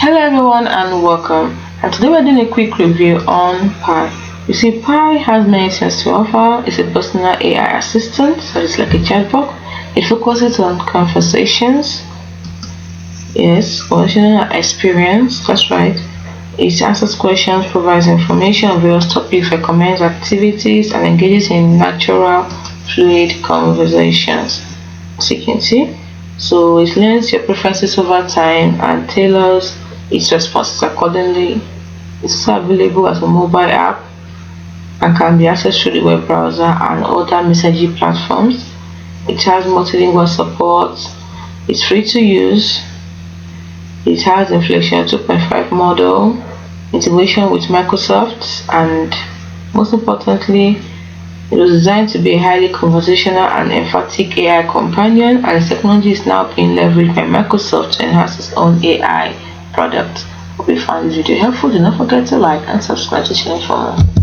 Hello everyone and welcome, and today we're doing a quick review on Pi. You see, Pi has many things to offer. It's a personal AI assistant, so it's like a chatbot. It focuses on conversations. Yes, conversational experience, that's right. It answers questions, provides information on various topics, recommends activities, and engages in natural, fluid conversations. As you can see, so it learns your preferences over time and tailors its responses accordingly. It's also available as a mobile app and can be accessed through the web browser and other messaging platforms. It has multilingual support. It's free to use. It has inflation 2.5 model, integration with Microsoft, and most importantly, it was designed to be a highly conversational and emphatic AI companion, and the technology is now being leveraged by Microsoft to enhance its own AI product. Hope you found this video helpful. Do not forget to like and subscribe to the channel for more.